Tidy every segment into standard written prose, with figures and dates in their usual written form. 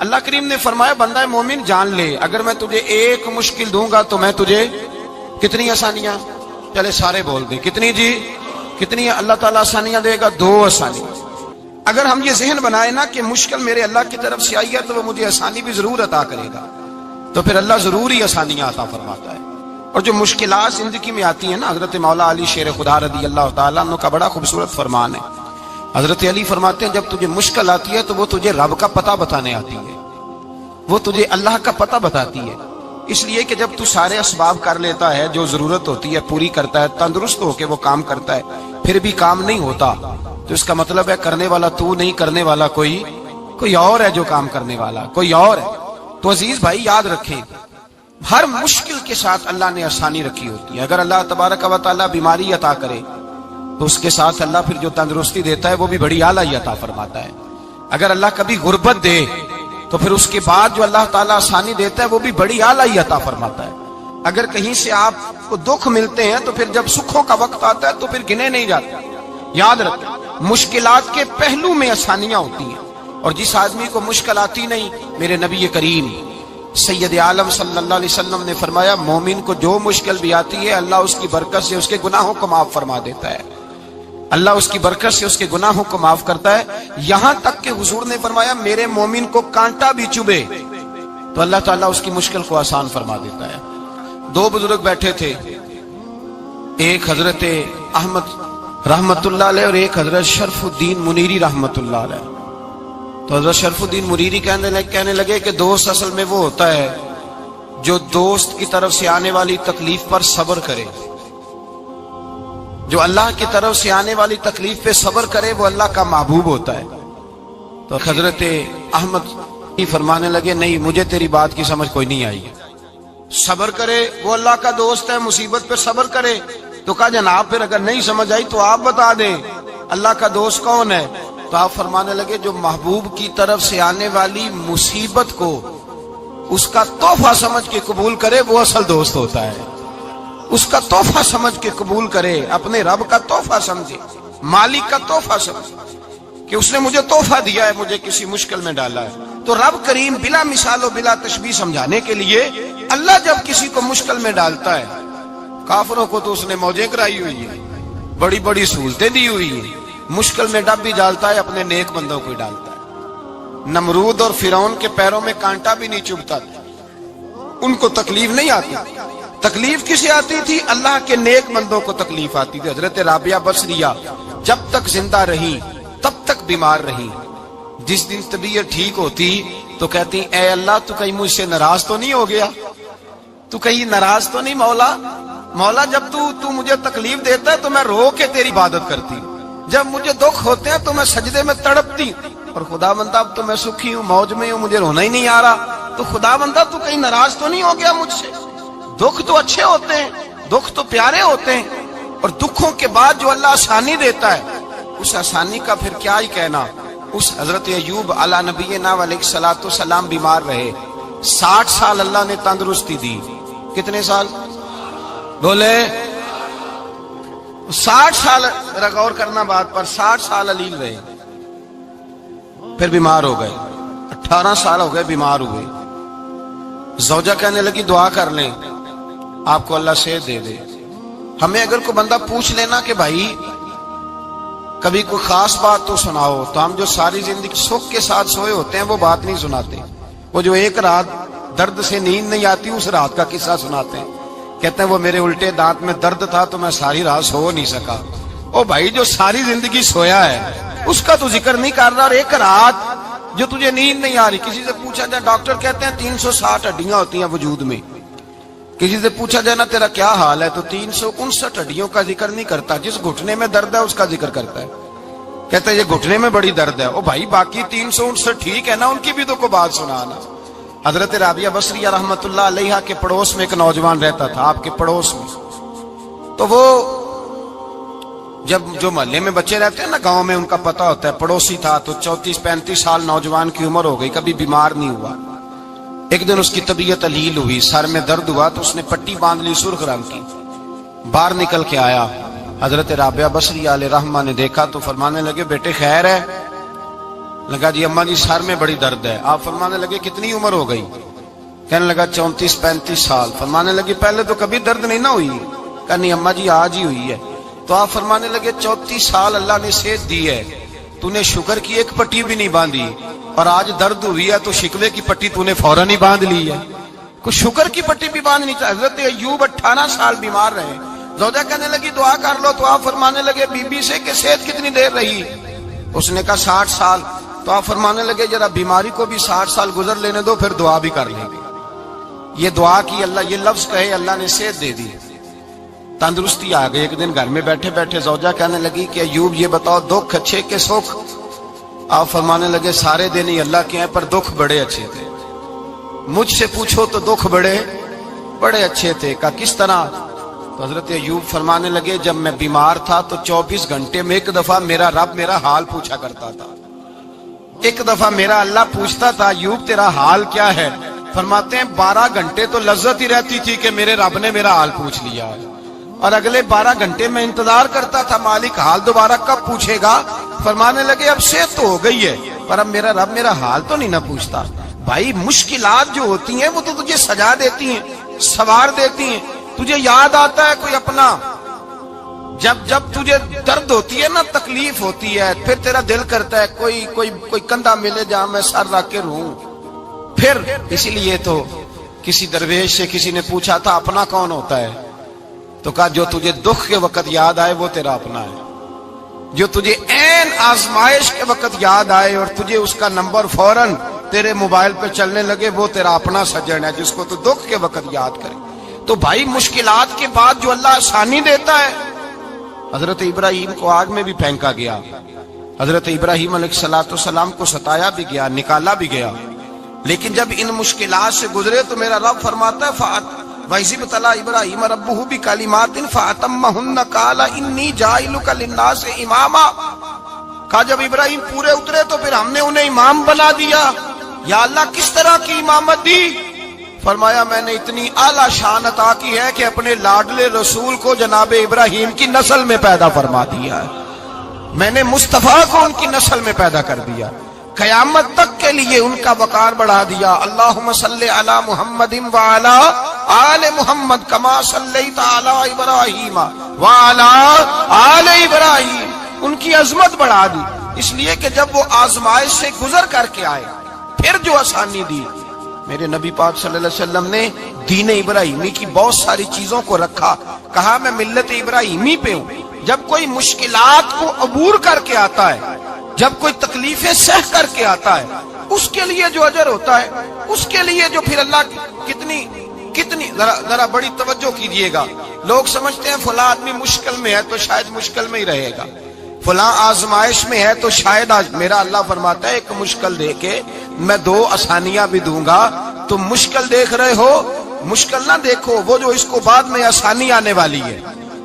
اللہ کریم نے فرمایا بندہ مومن جان لے اگر میں تجھے ایک مشکل دوں گا تو میں تجھے کتنی آسانیاں، چلے سارے بول دیں کتنی جی، کتنی اللہ تعالیٰ آسانیاں دے گا؟ 2 آسانی۔ اگر ہم یہ ذہن بنائے نا کہ مشکل میرے اللہ کی طرف سے آئی ہے تو وہ مجھے آسانی بھی ضرور عطا کرے گا، تو پھر اللہ ضرور ہی آسانیاں عطا فرماتا ہے۔ اور جو مشکلات زندگی میں آتی ہیں نا، حضرت مولا علی شیر خدا رضی اللہ تعالیٰ عنہ کا بڑا خوبصورت فرمان ہے۔ حضرت علی فرماتے ہیں جب تجھے مشکل آتی ہے تو وہ تجھے رب کا پتہ بتانے آتی ہے، وہ تجھے اللہ کا پتہ بتاتی ہے، اس لیے کہ جب تو سارے اسباب کر لیتا ہے، جو ضرورت ہوتی ہے پوری کرتا ہے، تندرست ہو کے وہ کام کرتا ہے، پھر بھی کام نہیں ہوتا، تو اس کا مطلب ہے کرنے والا تو نہیں، کرنے والا کوئی اور ہے جو کام کرنے والا کوئی اور ہے۔ تو عزیز بھائی یاد رکھیں، ہر مشکل کے ساتھ اللہ نے آسانی رکھی ہوتی ہے۔ اگر اللہ تبارک و تعالیٰ بیماری عطا کرے تو اس کے ساتھ اللہ پھر جو تندرستی دیتا ہے وہ بھی بڑی اعلیٰ عطا فرماتا ہے۔ اگر اللہ کبھی غربت دے تو پھر اس کے بعد جو اللہ تعالیٰ آسانی دیتا ہے وہ بھی بڑی اعلیٰ عطا فرماتا ہے۔ اگر کہیں سے آپ کو دکھ ملتے ہیں تو پھر جب سکھوں کا وقت آتا ہے تو پھر گنے نہیں جاتے۔ یاد رکھیں مشکلات کے پہلو میں آسانیاں ہوتی ہیں، اور جس آدمی کو مشکل آتی نہیں، میرے نبی کریم سید عالم صلی اللہ علیہ وسلم نے فرمایا مومن کو جو مشکل بھی آتی ہے اللہ اس کی برکت سے اس کے گناہوں کو معاف فرما دیتا ہے، اللہ اس کی برکت سے اس کے گناہوں کو معاف کرتا ہے، یہاں تک کہ حضور نے فرمایا میرے مومن کو کانٹا بھی چبھے تو اللہ تعالیٰ اس کی مشکل کو آسان فرما دیتا ہے۔ 2 بزرگ بیٹھے تھے، ایک حضرت احمد رحمت اللہ علیہ اور ایک حضرت شرف الدین منیری رحمت اللہ علیہ۔ تو حضرت شرف الدین منیری کہنے لگے کہ دوست اصل میں وہ ہوتا ہے جو دوست کی طرف سے آنے والی تکلیف پر صبر کرے، جو اللہ کی طرف سے آنے والی تکلیف پہ صبر کرے وہ اللہ کا محبوب ہوتا ہے۔ تو حضرت احمد فرمانے لگے نہیں مجھے تیری بات کی سمجھ کوئی نہیں آئی، صبر کرے وہ اللہ کا دوست ہے، مصیبت پہ صبر کرے۔ تو کہا جناب پھر اگر نہیں سمجھ آئی تو آپ بتا دیں اللہ کا دوست کون ہے؟ تو آپ فرمانے لگے جو محبوب کی طرف سے آنے والی مصیبت کو اس کا تحفہ سمجھ کے قبول کرے وہ اصل دوست ہوتا ہے، اس کا تحفہ سمجھ کے قبول کرے، اپنے رب کا تحفہ سمجھے، مالک کا تحفہ سمجھے کہ اس نے مجھے تحفہ دیا ہے، مجھے کسی مشکل میں ڈالا ہے۔ تو رب کریم بلا مثال و بلا تشبیہ سمجھانے کے لیے اللہ جب کسی کو مشکل میں ڈالتا ہے، کافروں کو تو اس نے موجیں کرائی ہوئی ہیں، بڑی بڑی سہولتیں دی ہوئی ہیں، مشکل میں ڈب بھی ڈالتا ہے اپنے نیک بندوں کو ہی ڈالتا ہے۔ نمرود اور فرعون کے پیروں میں کانٹا بھی نہیں چبھتا تھا، ان کو تکلیف نہیں آتی، تکلیف کسے آتی تھی؟ اللہ کے نیک بندوں کو تکلیف آتی تھی۔ حضرت رابعہ بصریہ جب تک زندہ رہی تب تک بیمار رہی، جس دن طبیعت ٹھیک ہوتی تو کہتی اے اللہ تو کہیں مجھ سے ناراض تو نہیں ہو گیا، تو کہیں ناراض تو نہیں مولا جب تو مجھے تکلیف دیتا ہے تو میں رو کے تیری عبادت کرتی، جب مجھے دکھ ہوتے ہیں تو میں سجدے میں تڑپتی، اور خدا بندہ اب تو میں سکھی ہوں، موج میں ہوں، مجھے رونا ہی نہیں آ رہا، تو خدا بندہ تو کہیں ناراض تو نہیں ہو گیا مجھ سے؟ دکھ تو اچھے ہوتے ہیں، دکھ تو پیارے ہوتے ہیں، اور دکھوں کے بعد جو اللہ آسانی دیتا ہے اس آسانی کا پھر کیا ہی کہنا۔ اس حضرت ایوب علی نبینا علیہ الصلوۃ والسلام بیمار رہے، 60 سال اللہ نے تندرستی دی۔ کتنے سال بولے؟ 60 سال، غور کرنا بات پر، 60 سال علیل رہے، پھر بیمار ہو گئے، 18 سال ہو گئے بیمار ہوئے۔ زوجہ کہنے لگی دعا کر لیں آپ کو اللہ صحت دے دے۔ ہمیں اگر کوئی بندہ پوچھ لینا کہ بھائی کبھی کوئی خاص بات تو سناؤ، تو ہم جو ساری زندگی سکھ کے ساتھ سوئے ہوتے ہیں وہ بات نہیں سناتے، وہ جو ایک رات درد سے نیند نہیں آتی اس رات کا قصہ سناتے ہیں، کہتے ہیں وہ میرے الٹے دانت میں درد تھا تو میں ساری رات سو نہیں سکا۔ او بھائی جو ساری زندگی سویا ہے اس کا تو ذکر نہیں کر رہا، اور ایک رات جو تجھے نیند نہیں آ رہی، کسی سے پوچھا جائے، ڈاکٹر کہتے ہیں 360 ہڈیاں ہوتی ہیں وجود میں، کسی سے پوچھا جائے نا تیرا کیا حال ہے تو 359 ہڈیوں کا ذکر نہیں کرتا، جس گھٹنے میں درد ہے اس کا ذکر کرتا ہے، کہتا ہے یہ گھٹنے میں بڑی درد ہے۔ او بھائی باقی 359 ٹھیک ہے نا، ان کی بھی تو کوئی بات سنانا۔ حضرت رابعہ بصریہ رحمت اللہ علیہ کے پڑوس میں ایک نوجوان رہتا تھا، آپ کے پڑوس میں، تو وہ جب جو محلے میں بچے رہتے ہیں نا گاؤں میں ان کا پتہ ہوتا ہے، پڑوسی تھا تو 34-35 سال نوجوان کی عمر ہو گئی، کبھی بیمار نہیں ہوا۔ ایک دن اس کی طبیعت علیل ہوئی، سر میں درد ہوا تو اس نے پٹی باندھ لی سرخ رنگ کی، باہر نکل کے آیا، حضرت رابعہ بصریہ علیہ رحمہ نے دیکھا تو فرمانے لگے بیٹے خیر ہے؟ لگا جی اماں جی سر میں بڑی درد ہے. آپ فرمانے لگے کتنی عمر ہو گئی؟ کہنے لگا 34-35 سال. فرمانے لگے پہلے تو کبھی درد نہیں نہ ہوئی؟ کہا نہیں اماں جی آج ہی ہوئی ہے. تو آپ فرمانے لگے 34 سال اللہ نے صحت دی ہے, تو نے شکر کی ایک پٹی بھی نہیں باندھی, اور آج درد ہوئی ہے تو شکوے کی پٹی تو نے فوراً ہی باندھ لی ہے. کوئی شکر کی پٹی بھی باندھنی چاہیے. حضرت ایوب 18 سال بیمار رہے. زوجہ کہنے لگی دعا کر لو, تو آپ فرمانے لگے بی بی سے کہ صحت کتنی دیر رہی؟ اس نے کہا 60 سال. تو آپ فرمانے لگے ذرا بیماری کو بھی 60 سال گزر لینے دو, پھر دعا بھی کر لیں گے. یہ دعا کی, اللہ یہ لفظ کہے, اللہ نے صحت دے دی, تندرستی آ گئی. ایک دن گھر میں بیٹھے بیٹھے زوجہ کہنے لگی کہ ایوب یہ بتاؤ دکھ اچھے کہ سکھ؟ آپ فرمانے لگے سارے دن ہی اللہ کے ہیں, پر دکھ بڑے اچھے تھے. مجھ سے پوچھو تو دکھ بڑے اچھے تھے. کہا کس طرح؟ تو حضرت ایوب فرمانے لگے جب میں بیمار تھا تو 24 گھنٹے میں ایک دفعہ میرا رب میرا حال پوچھا کرتا تھا. ایک دفعہ میرا اللہ پوچھتا تھا ایوب تیرا حال کیا ہے؟ فرماتے ہیں 12 گھنٹے تو لذت ہی رہتی تھی کہ میرے رب نے میرا حال پوچھ لیا, اور اگلے 12 گھنٹے میں انتظار کرتا تھا مالک حال دوبارہ کب پوچھے گا. فرمانے لگے اب صحت تو ہو گئی ہے, پر اب میرا رب میرا حال تو نہیں نہ پوچھتا. بھائی مشکلات جو ہوتی ہیں وہ تو تجھے سجا دیتی ہیں, سوار دیتی ہیں. تجھے یاد آتا ہے کوئی اپنا, جب تجھے درد ہوتی ہے نا, تکلیف ہوتی ہے, پھر تیرا دل کرتا ہے کوئی کندھا ملے جہاں میں سر رکھ کے رہوں. پھر اسی لیے تو کسی درویش سے کسی نے پوچھا تھا اپنا کون ہوتا ہے؟ تو کہا جو تجھے دکھ کے وقت یاد آئے وہ تیرا اپنا ہے. جو تجھے عین آزمائش کے وقت یاد آئے اور تجھے اس کا نمبر فوراً تیرے موبائل پہ چلنے لگے, وہ تیرا اپنا سجن ہے جس کو تو دکھ کے وقت یاد کرے. تو بھائی مشکلات کے بعد جو اللہ آسانی دیتا ہے. حضرت ابراہیم کو آگ میں بھی پھینکا گیا, حضرت ابراہیم علیہ السلام کو ستایا بھی گیا, نکالا بھی گیا, لیکن جب ان مشکلات سے گزرے تو میرا رب فرماتا ہے وَإِذِ ابْتَلَىٰ إِبْرَاهِيمَ رَبُّهُ بِكَلِمَاتٍ فَأَتَمَّهُنَّ قَالَ إِنِّي جَاعِلُكَ لِلنَّاسِ إِمَامًا. کہا جب ابراہیم پورے اترے تو پھر ہم نے انہیں امام بنا دیا. یا اللہ کس طرح کی امامت دی؟ فرمایا میں نے اتنی اعلیٰ شان عطا کی ہے کہ اپنے لاڈلے رسول کو جناب ابراہیم کی نسل میں پیدا فرما دیا ہے. میں نے مصطفیٰ کو ان کی نسل میں پیدا کر دیا, قیامت تک کے لیے ان کا وقار بڑھا دیا. اللہم صلی علی محمد وعلی آل محمد کما صلیت علی ابراہیم وعلی آل ابراہیم. ان کی عظمت بڑھا دی, اس لیے کہ جب وہ آزمائش سے گزر کر کے آئے پھر جو آسانی دی. میرے نبی پاک صلی اللہ علیہ وسلم نے دین ابراہیمی کی بہت ساری چیزوں کو رکھا, کہا میں ملت ابراہیمی پہ ہوں. جب کوئی مشکلات کو عبور کر کے آتا ہے, جب کوئی تکلیفیں سہ کر کے آتا ہے, اس کے لیے جو اجر ہوتا ہے, اس کے لیے جو پھر اللہ کتنی ذرا بڑی توجہ کیجئے گا. لوگ سمجھتے ہیں فلاں آدمی مشکل میں ہے تو شاید مشکل میں ہی رہے گا, فلاں آزمائش میں ہے تو شاید میرا اللہ فرماتا ہے ایک مشکل دے کے میں 2 آسانیاں بھی دوں گا. تم مشکل دیکھ رہے ہو, مشکل نہ دیکھو, وہ جو اس کو بعد میں آسانی آنے والی ہے,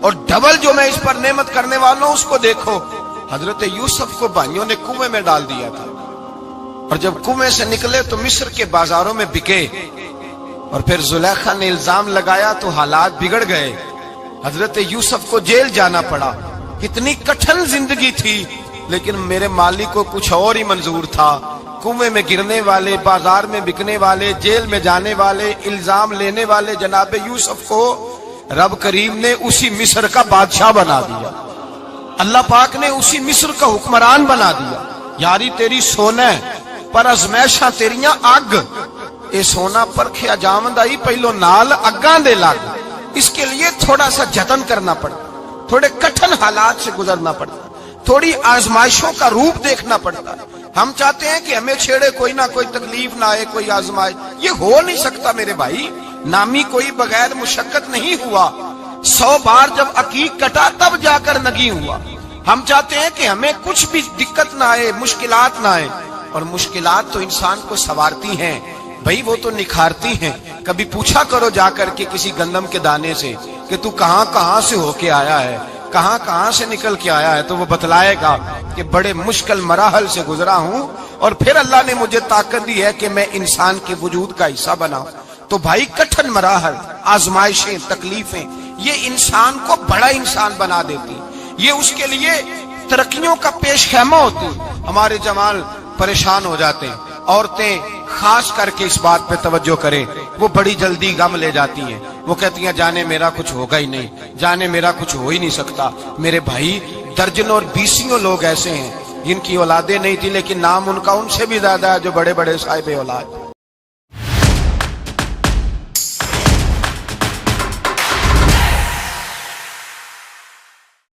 اور ڈبل جو میں اس پر نعمت کرنے والا ہوں اس کو دیکھو. حضرت یوسف کو بھائیوں نے کنویں میں ڈال دیا تھا, اور جب کنویں سے نکلے تو مصر کے بازاروں میں بکے, اور پھر زلیخا نے الزام لگایا تو حالات بگڑ گئے. حضرت یوسف کو جیل جانا پڑا. کتنی کٹھن زندگی تھی, لیکن میرے مالک کو کچھ اور ہی منظور تھا. کنویں میں گرنے والے, بازار میں بکنے والے, جیل میں جانے والے, الزام لینے والے جناب یوسف کو رب کریم نے اسی مصر کا بادشاہ بنا دیا. اللہ پاک نے اسی مصر کا حکمران بنا دیا. یاری تیری سونا پر ازمیشاں تیریاں اگ, اے سونا پرکھیا جاوندائی پہلو نال اگاں دے لگ. اس کے لیے تھوڑا سا جتن کرنا پڑتا, تھوڑے کٹھن حالات سے گزرنا پڑتا, تھوڑی آزمائشوں کا روپ دیکھنا پڑتا. ہم چاہتے ہیں کہ ہمیں چھیڑے کوئی نہ کوئی تکلیف نہ آئے, کوئی آزمائش. یہ ہو نہیں سکتا میرے بھائی. نامی کوئی بغیر مشقت نہیں ہوا. 100 بار جب عقیق کٹا تب جا کر نگی ہوا. ہم چاہتے ہیں کہ ہمیں کچھ بھی دقت نہ آئے, مشکلات نہ آئے, اور مشکلات تو انسان کو سنوارتی ہیں بھائی, وہ تو نکھارتی ہیں. کبھی پوچھا کرو جا کر کے کسی گندم کے دانے سے کہ تو کہاں سے ہو کے آیا ہے, کہاں سے نکل کے آیا ہے, تو وہ بتلائے گا کہ بڑے مشکل مراحل سے گزرا ہوں, اور پھر اللہ نے مجھے طاقت دی ہے کہ میں انسان کے وجود کا حصہ بناؤں. تو بھائی کٹھن مراحل, آزمائشیں, تکلیفیں, یہ انسان کو بڑا انسان بنا دیتی, یہ اس کے لیے ترقیوں کا پیش خیمہ ہوتی. ہمارے جمال پریشان ہو جاتے ہیں. عورتیں خاص کر کے اس بات پہ توجہ کریں, وہ بڑی جلدی غم لے جاتی ہیں. وہ کہتی ہیں جانے میرا کچھ ہوگا ہی نہیں, جانے میرا کچھ ہو ہی نہیں سکتا. میرے بھائی درجنوں اور بیسیوں لوگ ایسے ہیں جن کی اولادیں نہیں تھی لیکن نام ان کا ان سے بھی زیادہ ہے جو بڑے بڑے صاحب اولاد.